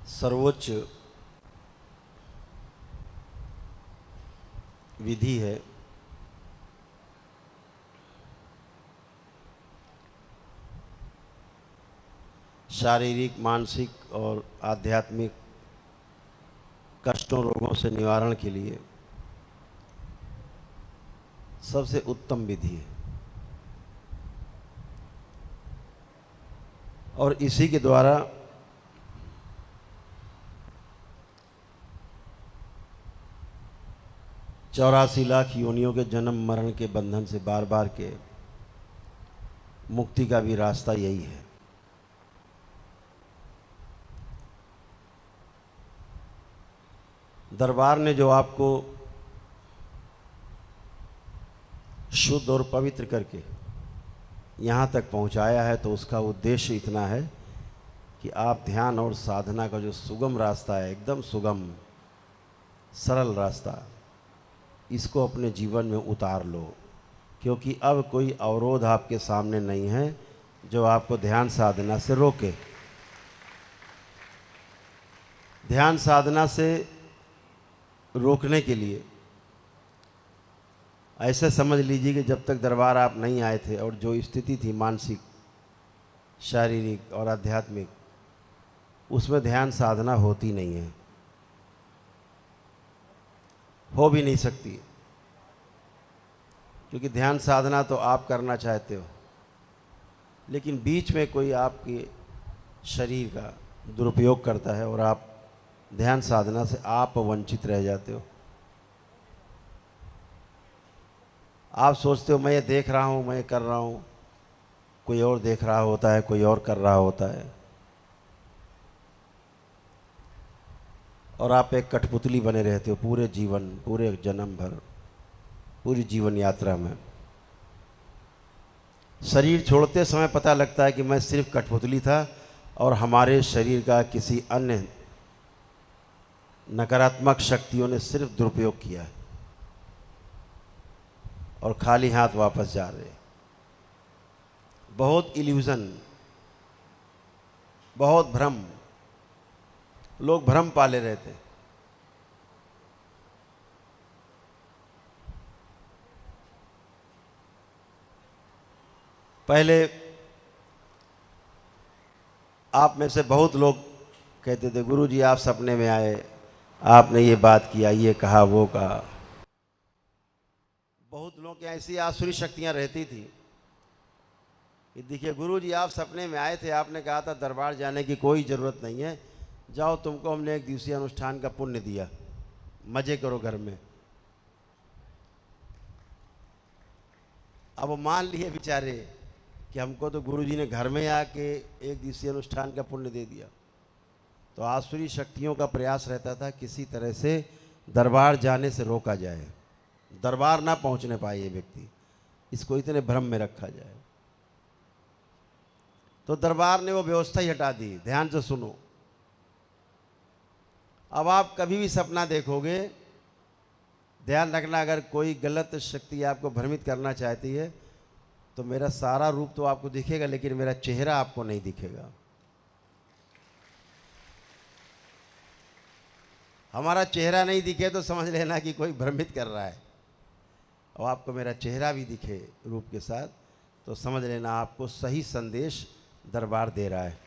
सर्वोच्च विधि है शारीरिक, मानसिक और आध्यात्मिक कष्टों, रोगों से निवारण के लिए सबसे उत्तम विधि है। और इसी के द्वारा चौरासी लाख योनियों के जन्म मरण के बंधन से बार बार के मुक्ति का भी रास्ता यही है। दरबार ने जो आपको शुद्ध और पवित्र करके यहाँ तक पहुँचाया है, तो उसका उद्देश्य इतना है कि आप ध्यान और साधना का जो सुगम रास्ता है, एकदम सुगम सरल रास्ता, इसको अपने जीवन में उतार लो। क्योंकि अब कोई अवरोध आपके सामने नहीं है जो आपको ध्यान साधना से रोके। ध्यान साधना से रोकने के लिए ऐसे समझ लीजिए कि जब तक दरबार आप नहीं आए थे और जो स्थिति थी मानसिक, शारीरिक और आध्यात्मिक, उसमें ध्यान साधना होती नहीं है, हो भी नहीं सकती। क्योंकि ध्यान साधना तो आप करना चाहते हो, लेकिन बीच में कोई आपके शरीर का दुरुपयोग करता है और आप ध्यान साधना से आप वंचित रह जाते हो। आप सोचते हो मैं ये देख रहा हूँ, मैं कर रहा हूँ, कोई और देख रहा होता है, कोई और कर रहा होता है, और आप एक कठपुतली बने रहते हो पूरे जीवन, पूरे जन्म भर, पूरी जीवन यात्रा में। शरीर छोड़ते समय पता लगता है कि मैं सिर्फ कठपुतली था और हमारे शरीर का किसी अन्य नकारात्मक शक्तियों ने सिर्फ दुरुपयोग किया है और खाली हाथ वापस जा रहे। बहुत इल्यूजन, बहुत भ्रम, लोग भ्रम पाले रहते हैं। पहले आप में से बहुत लोग कहते थे गुरुजी आप सपने में आए, आपने ये बात किया, ये कहा, वो कहा। बहुत लोगों की ऐसी आसुरी शक्तियां रहती थी कि देखिए गुरुजी आप सपने में आए थे, आपने कहा था दरबार जाने की कोई ज़रूरत नहीं है, जाओ तुमको हमने एक दिवसीय अनुष्ठान का पुण्य दिया, मज़े करो घर में। अब वो मान लिए बेचारे कि हमको तो गुरुजी ने घर में आके एक दिवसीय अनुष्ठान का पुण्य दे दिया। तो आसुरी शक्तियों का प्रयास रहता था किसी तरह से दरबार जाने से रोका जाए, दरबार ना पहुंचने पाए ये व्यक्ति, इसको इतने भ्रम में रखा जाए। तो दरबार ने वो व्यवस्था ही हटा दी। ध्यान से सुनो, अब आप कभी भी सपना देखोगे, ध्यान रखना, अगर कोई गलत शक्ति आपको भ्रमित करना चाहती है तो मेरा सारा रूप तो आपको दिखेगा, लेकिन मेरा चेहरा आपको नहीं दिखेगा। हमारा चेहरा नहीं दिखे तो समझ लेना कि कोई भ्रमित कर रहा है, और आपको मेरा चेहरा भी दिखे रूप के साथ तो समझ लेना आपको सही संदेश दरबार दे रहा है।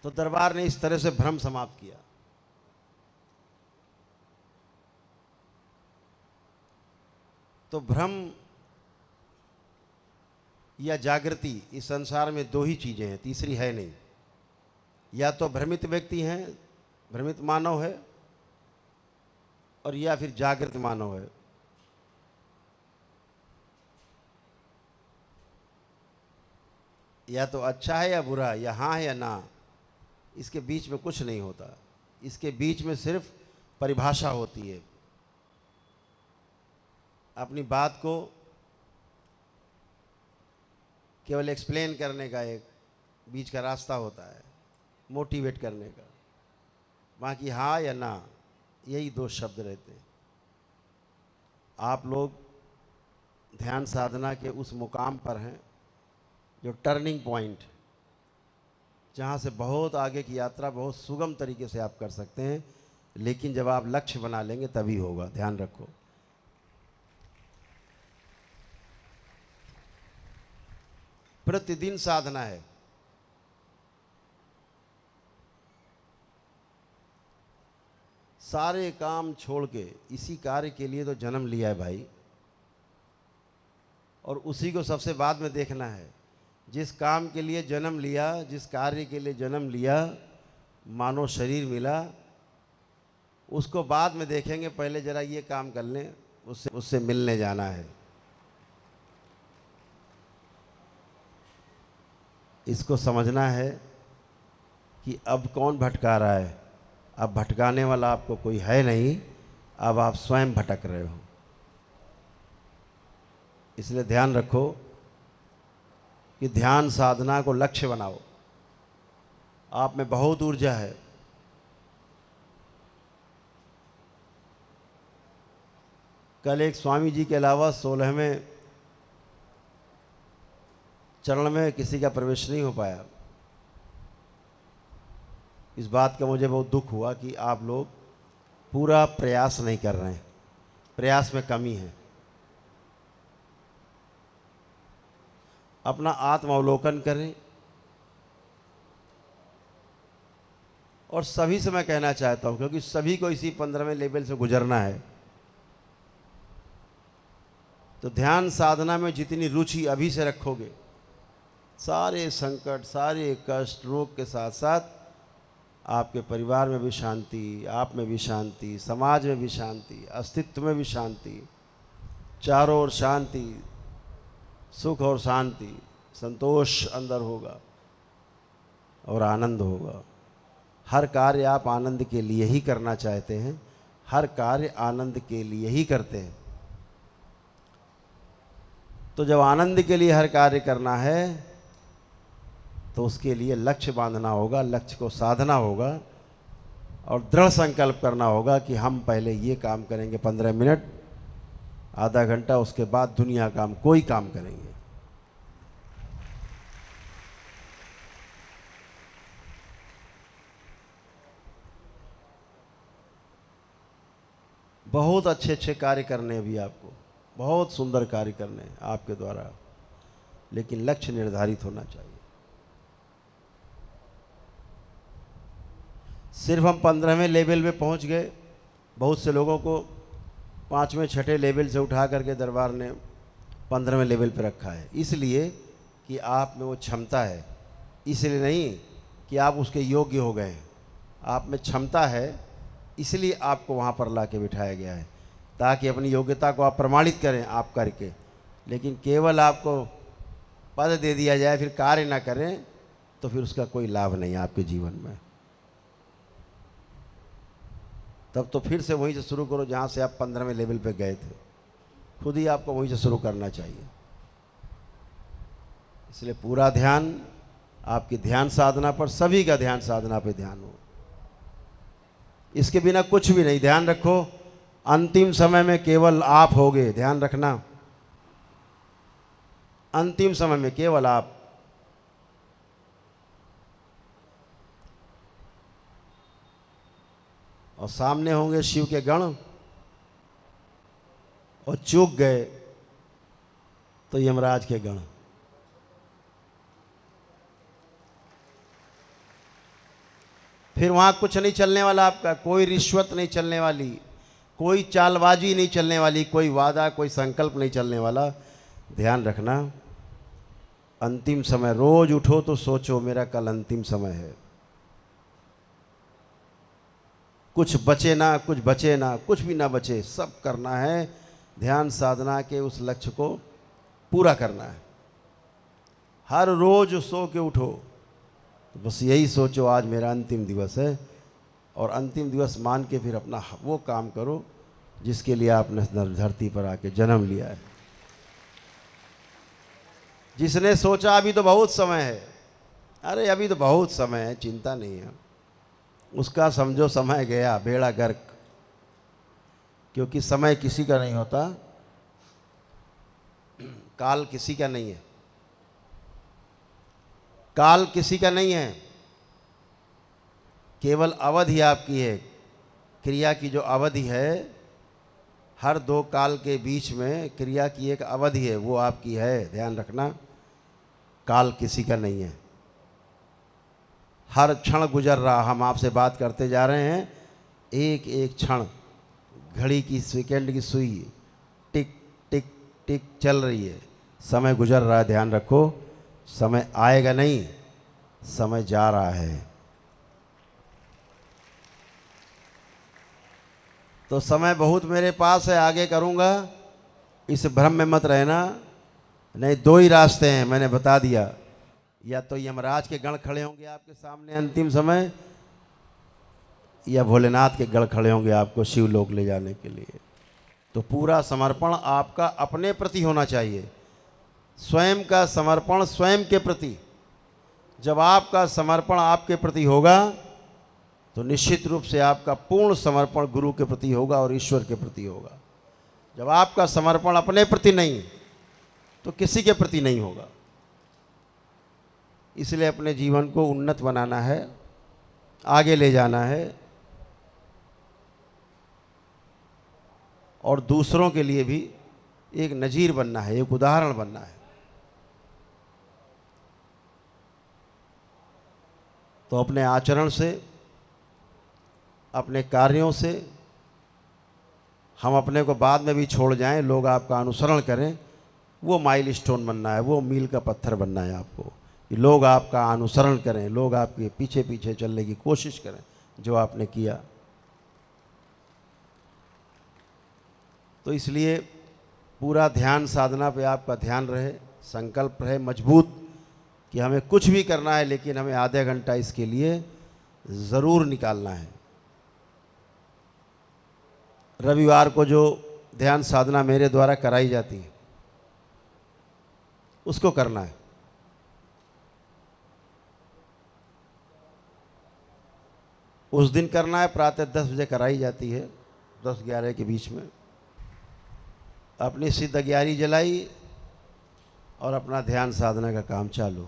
तो दरबार ने इस तरह से भ्रम समाप्त किया। तो भ्रम या जागृति, इस संसार में दो ही चीजें हैं, तीसरी है नहीं। या तो भ्रमित व्यक्ति हैं, भ्रमित मानव है, और या फिर जागृत मानव है। या तो अच्छा है या बुरा, या हाँ है या ना, इसके बीच में कुछ नहीं होता। इसके बीच में सिर्फ परिभाषा होती है, अपनी बात को केवल एक्सप्लेन करने का एक बीच का रास्ता होता है, मोटिवेट करने का। बाकी हाँ या ना, यही दो शब्द रहते हैं। आप लोग ध्यान साधना के उस मुकाम पर हैं जो टर्निंग पॉइंट, जहाँ से बहुत आगे की यात्रा बहुत सुगम तरीके से आप कर सकते हैं, लेकिन जब आप लक्ष्य बना लेंगे तभी होगा, ध्यान रखो। प्रतिदिन साधना है। सारे काम छोड़ के इसी कार्य के लिए तो जन्म लिया है भाई, और उसी को सबसे बाद में देखना है। जिस काम के लिए जन्म लिया, जिस कार्य के लिए जन्म लिया, मानो शरीर मिला, उसको बाद में देखेंगे। पहले जरा ये काम कर लें, उससे मिलने जाना है। इसको समझना है कि अब कौन भटका रहा है। अब भटकाने वाला आपको कोई है नहीं, अब आप स्वयं भटक रहे हो। इसलिए ध्यान रखो कि ध्यान साधना को लक्ष्य बनाओ। आप में बहुत ऊर्जा है। कल एक स्वामी जी के अलावा 16वें चरण में किसी का प्रवेश नहीं हो पाया। इस बात का मुझे बहुत दुख हुआ कि आप लोग पूरा प्रयास नहीं कर रहे हैं, प्रयास में कमी है। अपना आत्मावलोकन करें। और सभी से मैं कहना चाहता हूं, क्योंकि सभी को इसी 15वें लेवल से गुजरना है, तो ध्यान साधना में जितनी रुचि अभी से रखोगे, सारे संकट, सारे कष्ट, रोग के साथ साथ आपके परिवार में भी शांति, आप में भी शांति, समाज में भी शांति, अस्तित्व में भी शांति, चारों ओर शांति, सुख और शांति, संतोष अंदर होगा और आनंद होगा। हर कार्य आप आनंद के लिए ही करना चाहते हैं, हर कार्य आनंद के लिए ही करते हैं। तो जब आनंद के लिए हर कार्य करना है तो उसके लिए लक्ष्य बांधना होगा, लक्ष्य को साधना होगा और दृढ़ संकल्प करना होगा कि हम पहले ये काम करेंगे 15 मिनट, आधा घंटा, उसके बाद दुनिया का हम कोई काम करेंगे। बहुत अच्छे अच्छे कार्य करने हैं अभी आपको, बहुत सुंदर कार्य करने हैं आपके द्वारा, लेकिन लक्ष्य निर्धारित होना चाहिए। सिर्फ हम 15वें लेवल पे पहुंच गए। बहुत से लोगों को 5वें 6ठे लेवल से उठा करके दरबार ने 15वें लेवल पे रखा है, इसलिए कि आप में वो क्षमता है, इसलिए नहीं कि आप उसके योग्य हो गए। आप में क्षमता है, इसलिए आपको वहाँ पर ला के बिठाया गया है, ताकि अपनी योग्यता को आप प्रमाणित करें आप करके। लेकिन केवल आपको पद दे दिया जाए, फिर कार्य ना करें, तो फिर उसका कोई लाभ नहीं है आपके जीवन में। तब तो फिर से वहीं से शुरू करो जहाँ से आप 15वें लेवल पे गए थे। खुद ही आपको वहीं से शुरू करना चाहिए। इसलिए पूरा ध्यान आपकी ध्यान साधना पर, सभी का ध्यान साधना पे ध्यान हो। इसके बिना कुछ भी नहीं। ध्यान रखो, अंतिम समय में केवल आप होगे, ध्यान रखना। अंतिम समय में केवल आप। और सामने होंगे शिव के गण, और चूक गए तो यमराज के गण। फिर वहां कुछ नहीं चलने वाला आपका, कोई रिश्वत नहीं चलने वाली, कोई चालबाजी नहीं चलने वाली, कोई वादा, कोई संकल्प नहीं चलने वाला। ध्यान रखना, अंतिम समय रोज उठो तो सोचो मेरा कल अंतिम समय है। कुछ बचे ना, कुछ बचे ना, कुछ भी ना बचे, सब करना है। ध्यान साधना के उस लक्ष्य को पूरा करना है। हर रोज सो के उठो तो बस यही सोचो आज मेरा अंतिम दिवस है, और अंतिम दिवस मान के फिर अपना वो काम करो जिसके लिए आपने धरती पर आके जन्म लिया है। जिसने सोचा अभी तो बहुत समय है, अरे अभी तो बहुत समय है, चिंता नहीं है, उसका समझो समय गया, बेड़ा गर्क। क्योंकि समय किसी का नहीं होता, काल किसी का नहीं है, काल किसी का नहीं है। केवल अवधि आपकी है, क्रिया की जो अवधि है, हर दो काल के बीच में क्रिया की एक अवधि है, वो आपकी है, ध्यान रखना। काल किसी का नहीं है। हर क्षण गुजर रहा, हम आपसे बात करते जा रहे हैं, एक एक क्षण घड़ी की, सेकंड की सुई टिक टिक टिक चल रही है, समय गुजर रहा है। ध्यान रखो, समय आएगा नहीं, समय जा रहा है। तो समय बहुत मेरे पास है, आगे करूँगा, इस भ्रम में मत रहना। नहीं, दो ही रास्ते हैं, मैंने बता दिया। या तो यमराज के गण खड़े होंगे आपके सामने अंतिम समय, या भोलेनाथ के गण खड़े होंगे आपको शिवलोक ले जाने के लिए। तो पूरा समर्पण आपका अपने प्रति होना चाहिए, स्वयं का समर्पण स्वयं के प्रति। जब आपका समर्पण आपके प्रति होगा तो निश्चित रूप से आपका पूर्ण समर्पण गुरु के प्रति होगा और ईश्वर के प्रति होगा। जब आपका समर्पण अपने प्रति नहीं तो किसी के प्रति नहीं होगा। इसलिए अपने जीवन को उन्नत बनाना है, आगे ले जाना है और दूसरों के लिए भी एक नज़ीर बनना है, एक उदाहरण बनना है। तो अपने आचरण से, अपने कार्यों से हम अपने को बाद में भी छोड़ जाएं, लोग आपका अनुसरण करें, वो माइलस्टोन बनना है, वो मील का पत्थर बनना है आपको, कि लोग आपका अनुसरण करें, लोग आपके पीछे पीछे चलने की कोशिश करें जो आपने किया। तो इसलिए पूरा ध्यान साधना पे आपका ध्यान रहे, संकल्प रहे मजबूत कि हमें कुछ भी करना है, लेकिन हमें आधा घंटा इसके लिए ज़रूर निकालना है। रविवार को जो ध्यान साधना मेरे द्वारा कराई जाती है उसको करना है। उस दिन करना है, प्रातः 10 बजे कराई जाती है, 10-11 के बीच में। अपनी सिद्ध ग्यारी जलाई और अपना ध्यान साधना का काम चालू।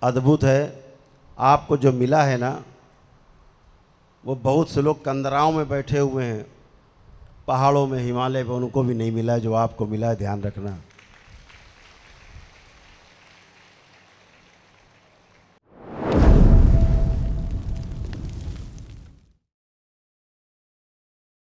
अद्भुत है, आपको जो मिला है ना, वो बहुत से लोग कंदराओं में बैठे हुए हैं, पहाड़ों में, हिमालय में, उनको भी नहीं मिला है जो आपको मिला है। ध्यान रखना।